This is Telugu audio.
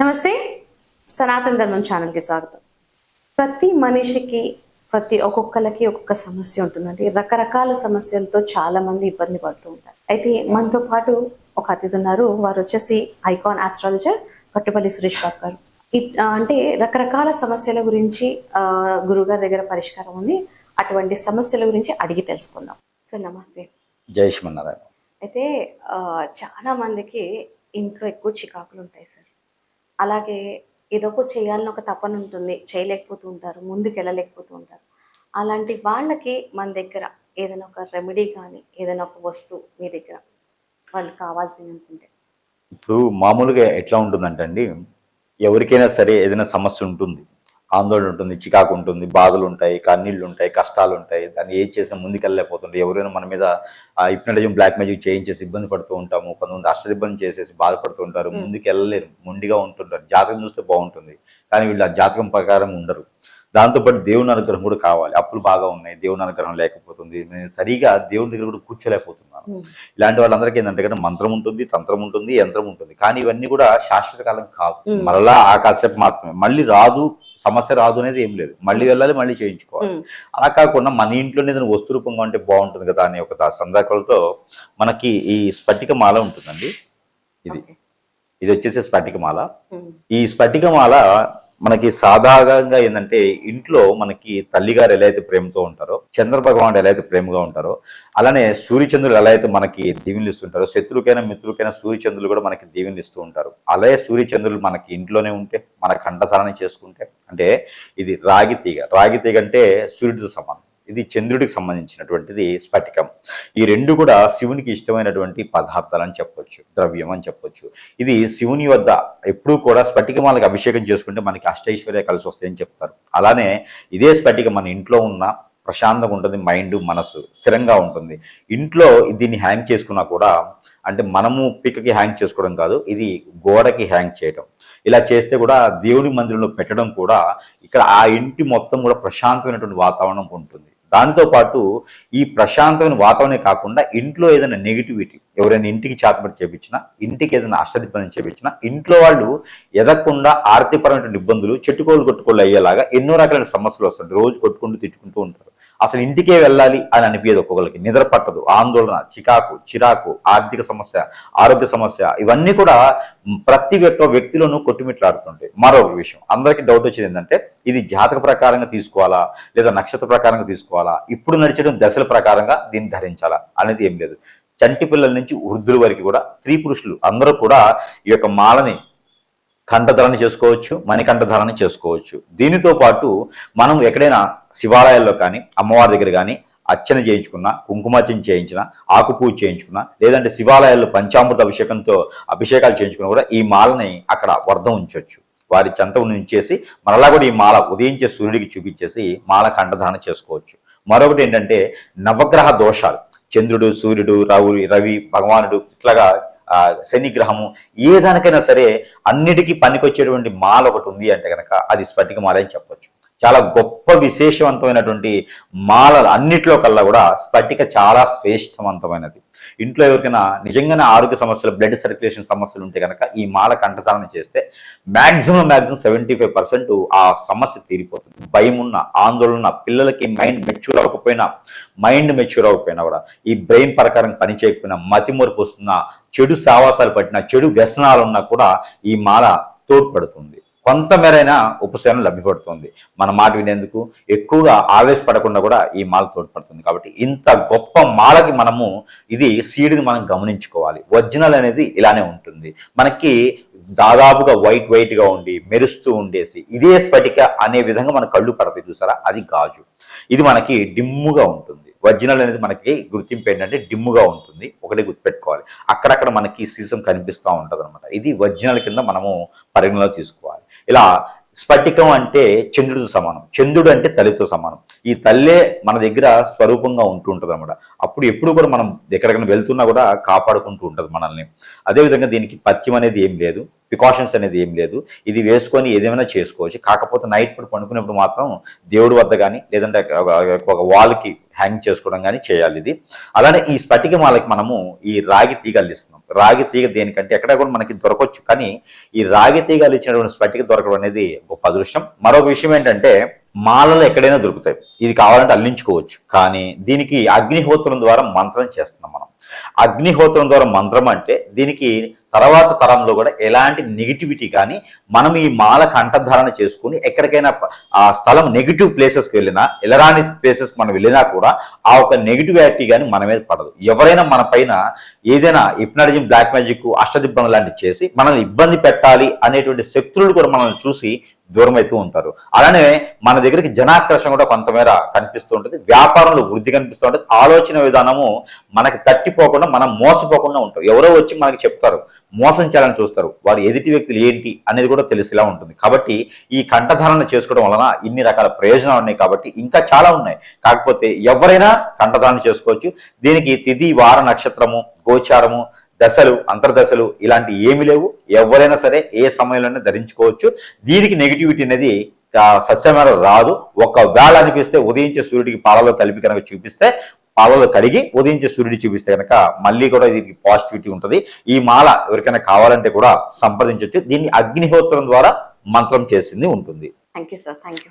నమస్తే, సనాతన ధర్మం ఛానల్కి స్వాగతం. ప్రతి మనిషికి ఒక్కొక్కరికి ఒక్కొక్క సమస్య ఉంటుందండి. రకరకాల సమస్యలతో చాలా మంది ఇబ్బంది పడుతూ ఉంటారు. అయితే మనతో పాటు ఒక అతిథి ఉన్నారు. వారు వచ్చేసి ఐకాన్ ఆస్ట్రాలజర్ కట్టుపల్లి సురేష్ బాబు గారు. అంటే రకరకాల సమస్యల గురించి గురుగారి దగ్గర పరిష్కారం ఉంది. అటువంటి సమస్యల గురించి అడిగి తెలుసుకుందాం. సార్ నమస్తే. జై శ్రీమన్నారాయణ. అయితే చాలా మందికి ఇంట్లో ఎక్కువ చికాకులు ఉంటాయి సార్. అలాగే ఏదో ఒక చేయాలని ఒక తపన ఉంటుంది, చేయలేకపోతూ ఉంటారు, ముందుకు వెళ్ళలేకపోతూ ఉంటారు. అలాంటి వాళ్ళకి మన దగ్గర ఏదైనా ఒక రెమెడీ కానీ ఏదైనా ఒక వస్తువు మీ దగ్గర వాళ్ళకి కావాల్సింది అనుకుంటే? ఇప్పుడు మామూలుగా ఎట్లా ఉంటుందంటే అండి, ఎవరికైనా సరే ఏదైనా సమస్య ఉంటుంది, ఆందోళన ఉంటుంది, చికాకు ఉంటుంది, బాధలు ఉంటాయి, కన్నీళ్ళు ఉంటాయి, కష్టాలు ఉంటాయి. దాన్ని ఏం చేసినా ముందుకెళ్ళలేకపోతుంటారు. ఎవరైనా మన మీద హిప్నటిజం, బ్లాక్ మ్యాజిక్ చేయించేసి ఇబ్బంది పడుతూ ఉంటాము. కొంతమంది అష్టదిబ్బంది చేసేసి బాధపడుతూ ఉంటారు, ముందుకు వెళ్ళలేరు, మొండిగా ఉంటుంటారు. జాతకం చూస్తే బాగుంటుంది, కానీ వీళ్ళు ఆ జాతకం ప్రకారం ఉండరు. దాంతోపాటు దేవుని అనుగ్రహం కూడా కావాలి. అప్పులు బాగా ఉన్నాయి, దేవుని అనుగ్రహం లేకపోతుంది, నేను సరిగా దేవుని దగ్గర కూడా కూర్చోలేకపోతున్నాను. ఇలాంటి వాళ్ళందరికీ ఏంటంటే కదా, మంత్రం ఉంటుంది, తంత్రం ఉంటుంది, యంత్రం ఉంటుంది, కానీ ఇవన్నీ కూడా శాశ్వత కాలం కాదు. మరలా ఆకాశపు మాత్రమే. మళ్ళీ రాదు, సమస్య రాదు అనేది ఏం లేదు. మళ్ళీ వెళ్ళాలి, మళ్ళీ చేయించుకోవాలి. అలా కాకుండా మన ఇంట్లోనే ఏదైనా వస్తు రూపంగా ఉంటే బాగుంటుంది కదా అనే ఒక సందర్భాలతో మనకి ఈ స్ఫటిక మాల ఉంటుందండి. ఇది వచ్చేసి స్ఫటిక మాల. ఈ స్ఫటిక మాల మనకి సాధారణంగా ఏంటంటే, ఇంట్లో మనకి తల్లిగారు ఎలా అయితే ప్రేమతో ఉంటారో, చంద్ర భగవానుడు ఎలా అయితే ప్రేమగా ఉంటారో, అలానే సూర్యచంద్రులు ఎలా అయితే మనకి దీవెనలు ఇస్తుంటారో, శత్రుకైనా మిత్రులకైనా సూర్యచంద్రులు కూడా మనకి దీవెనలు ఇస్తూ ఉంటారు. అలాగే సూర్యచంద్రులు మనకి ఇంట్లోనే ఉంటే, మన కంఠధారణ చేసుకుంటే, అంటే ఇది రాగి తీగ అంటే సూర్యుడితో సమానం. ఇది చంద్రుడికి సంబంధించినటువంటిది స్ఫటికం. ఈ రెండు కూడా శివునికి ఇష్టమైనటువంటి పదార్థాలు అని చెప్పొచ్చు, ద్రవ్యం అని చెప్పొచ్చు. ఇది శివుని వద్ద ఎప్పుడూ కూడా స్ఫటికమాలకు అభిషేకం చేసుకుంటే మనకి అష్టైశ్వర్య కలిసి వస్తాయని చెప్తారు. అలానే ఇదే స్ఫటికం మన ఇంట్లో ఉన్న ప్రశాంతంగా ఉంటుంది, మైండ్ మనసు స్థిరంగా ఉంటుంది. ఇంట్లో దీన్ని హ్యాంగ్ చేసుకున్నా కూడా, అంటే మనము పిక్కకి హ్యాంగ్ చేసుకోవడం కాదు, ఇది గోడకి హ్యాంగ్ చేయడం. ఇలా చేస్తే కూడా దేవుని మందిరంలో పెట్టడం కూడా ఇక్కడ ఆ ఇంటి మొత్తం కూడా ప్రశాంతమైనటువంటి వాతావరణం ఉంటుంది. దానితో పాటు ఈ ప్రశాంతమైన వాతావరణమే కాకుండా ఇంట్లో ఏదైనా నెగిటివిటీ, ఎవరైనా ఇంటికి చేతబడి చేపించినా, ఇంటికి ఏదైనా అష్టదిబ్బంది చేపించినా, ఇంట్లో వాళ్ళు ఎదగకుండా ఆర్థికపరమైన ఇబ్బందులు, చెట్టుకోలు కొట్టుకోళ్ళు అయ్యేలాగా ఎన్నో రకాలైన సమస్యలు వస్తుంటాయి. రోజు కొట్టుకుంటూ తిట్టుకుంటూ ఉంటారు. అసలు ఇంటికే వెళ్ళాలి అని అనిపించదు. ఒక్కొక్కరికి నిద్ర పట్టదు, ఆందోళన, చిరాకు, ఆర్థిక సమస్య, ఆరోగ్య సమస్య, ఇవన్నీ కూడా ప్రతి ఒక్క వ్యక్తిలోనూ కొట్టుమిట్లాడుతుంటాయి. మరొక విషయం అందరికీ డౌట్ వచ్చేది ఏంటంటే, ఇది జాతక ప్రకారంగా తీసుకోవాలా లేదా నక్షత్ర ప్రకారంగా తీసుకోవాలా, ఇప్పుడు నడిచడం దశల ప్రకారంగా దీన్ని ధరించాలా అనేది ఏం లేదు. చంటి పిల్లల నుంచి వృద్ధుల వరకు కూడా, స్త్రీ పురుషులు అందరూ కూడా ఈ యొక్క మాలని కంఠధారణ చేసుకోవచ్చు, మణికంఠధారణ చేసుకోవచ్చు. దీనితో పాటు మనం ఎక్కడైనా శివాలయాల్లో కానీ, అమ్మవారి దగ్గర కానీ అర్చన చేయించుకున్నా, కుంకుమార్చన చేయించిన, ఆకు పూజ చేయించుకున్నా, లేదంటే శివాలయాల్లో పంచామృత అభిషేకాలు చేయించుకున్నా కూడా ఈ మాలని అక్కడ వర్ధం ఉంచవచ్చు. వారి చెంత ఉంచేసి మరలా కూడా ఈ మాల ఉదయించే సూర్యుడికి చూపించేసి మాల కంఠధారణ చేసుకోవచ్చు. మరొకటి ఏంటంటే, నవగ్రహ దోషాలు, చంద్రుడు, సూర్యుడు, రవి భగవానుడు, ఇట్లాగా శని గ్రహము, ఏ దానికైనా సరే అన్నిటికీ పనికొచ్చేటువంటి మాల ఒకటి ఉంది అంటే కనుక అది స్ఫటిక మాల అని చెప్పొచ్చు. చాలా గొప్ప విశేషవంతమైనటువంటి మాలలు అన్నిట్లో కల్లా కూడా స్ఫటిక చాలా శ్రేష్టవంతమైనది. ఇంట్లో ఎవరికైనా నిజంగానే ఆరోగ్య సమస్యలు, బ్లడ్ సర్క్యులేషన్ సమస్యలు ఉంటే కనుక ఈ మాల కంఠధారణ చేస్తే మ్యాక్సిమం 75% ఆ సమస్య తీరిపోతుంది. భయం ఉన్న, ఆందోళన, పిల్లలకి మైండ్ మెచ్యూర్ అవ్వకపోయినా కూడా, ఈ బ్రెయిన్ ప్రకారం పని చేయకపోయినా, మతిమరుపు వస్తున్నా, చెడు సావాసాలు పట్టినా, చెడు వ్యసనాలు ఉన్నా కూడా ఈ మాల తోడ్పడుతుంది. కొంతమేరైనా ఉపశమనం లభ్యపడుతుంది. మన మాట వినేందుకు ఎక్కువగా ఆవేశపడకుండా కూడా ఈ మాల తోడ్పడుతుంది. కాబట్టి ఇంత గొప్ప మాలకి మనము ఇది సీడ్ని మనం గమనించుకోవాలి. ఒరిజినల్ అనేది ఇలానే ఉంటుంది. మనకి దాదాపుగా వైట్గా ఉండి మెరుస్తూ ఉండేసి ఇదే స్ఫటిక అనే విధంగా మన కళ్ళు పడతాయి చూసారా, అది గాజు. ఇది మనకి డిమ్ముగా ఉంటుంది. ఒరిజినల్ అనేది మనకి గుర్తింపు ఏంటంటే డిమ్ముగా ఉంటుంది. ఒకటే గుర్తుపెట్టుకోవాలి. అక్కడక్కడ మనకి సీసం కనిపిస్తూ ఉంటుంది అనమాట. ఇది ఒరిజినల్ కింద మనము పరిగణలో తీసుకోవాలి. ఇలా స్ఫటికం అంటే చంద్రుడితో సమానం, చంద్రుడు అంటే తల్లితో సమానం. ఈ తల్లే మన దగ్గర స్వరూపంగా ఉంటూ అనమాట. అప్పుడు ఎప్పుడు కూడా మనం ఎక్కడికైనా వెళ్తున్నా కూడా కాపాడుకుంటూ ఉంటుంది మనల్ని. అదేవిధంగా దీనికి పథ్యం అనేది ఏం లేదు. ప్రికాషన్స్ అనేది ఏం లేదు. ఇది వేసుకొని ఏదేమైనా చేసుకోవచ్చు. కాకపోతే నైట్ పూట పడుకునేప్పుడు మాత్రం దేవుడి వద్ద కానీ లేదంటే ఒక వాల్కి హ్యాంగ్ చేసుకోవడం కానీ చేయాలి ఇది. అలానే ఈ స్ఫటిక మాలకి మనము ఈ రాగి తీగలు ఇస్తున్నాం. రాగి తీగ దేనికంటే ఎక్కడ కూడా మనకి దొరకవచ్చు, కానీ ఈ రాగి తీగలు ఇచ్చినటువంటి స్ఫటిక దొరకడం అనేది గొప్ప అదృష్టం. మరొక విషయం ఏంటంటే మాలలు ఎక్కడైనా దొరుకుతాయి, ఇది కావాలంటే అల్లించుకోవచ్చు. కానీ దీనికి అగ్నిహోత్రం ద్వారా మంత్రం చేస్తున్నాం మనం. అగ్నిహోత్రం ద్వారా మంత్రం అంటే దీనికి తర్వాత తరంలో కూడా ఎలాంటి నెగిటివిటీ కానీ మనం ఈ మాల కంఠధారణ చేసుకుని ఎక్కడికైనా ఆ స్థలం నెగిటివ్ ప్లేసెస్కి వెళ్ళినా, ఎలరాని ప్లేసెస్కి మనం వెళ్ళినా కూడా ఆ ఒక నెగిటివిటీ కానీ మన మీద పడదు. ఎవరైనా మన పైన ఏదైనా హిప్నాటిజం, బ్లాక్ మ్యాజిక్, అష్టదిబ్బం లాంటివి చేసి మనల్ని ఇబ్బంది పెట్టాలి అనేటువంటి శక్తులు కూడా మనల్ని చూసి దూరం అవుతూ ఉంటారు. అలానే మన దగ్గరికి జనాకర్షణ కూడా కొంతమేర కనిపిస్తూ ఉంటుంది, వ్యాపారంలో వృద్ధి కనిపిస్తూ ఉంటుంది, ఆలోచన విధానము మనకి తట్టిపోకుండా మనం మోసపోకుండా ఉంటాం. ఎవరో వచ్చి మనకి చెప్తారు, మోసం చేయాలని చూస్తారు, వారు ఎదుటి వ్యక్తులు ఏంటి అనేది కూడా తెలిసేలా ఉంటుంది. కాబట్టి ఈ కంఠధారణ చేసుకోవడం వలన ఇన్ని రకాల ప్రయోజనాలు ఉన్నాయి. కాబట్టి ఇంకా చాలా ఉన్నాయి, కాకపోతే ఎవరైనా కంఠధారణ చేసుకోవచ్చు. దీనికి తిథి, వార, నక్షత్రము, గోచారము, దశలు, అంతర్దశలు ఇలాంటి ఏమి లేవు. ఎవరైనా సరే ఏ సమయంలోనే ధరించుకోవచ్చు. దీనికి నెగిటివిటీ అనేది సస్యమేర రాదు. ఒకవేళ అనిపిస్తే ఉదయించే సూర్యుడికి పాలలో కలిపి కనుక చూపిస్తే, పాలలో కడిగి ఉదయించే సూర్యుడి చూపిస్తే కనుక మళ్ళీ కూడా దీనికి పాజిటివిటీ ఉంటుంది. ఈ మాల ఎవరికైనా కావాలంటే కూడా సంప్రదించవచ్చు. దీన్ని అగ్నిహోత్రం ద్వారా మంత్రం చేసింది ఉంటుంది. Thank you sir, thank you.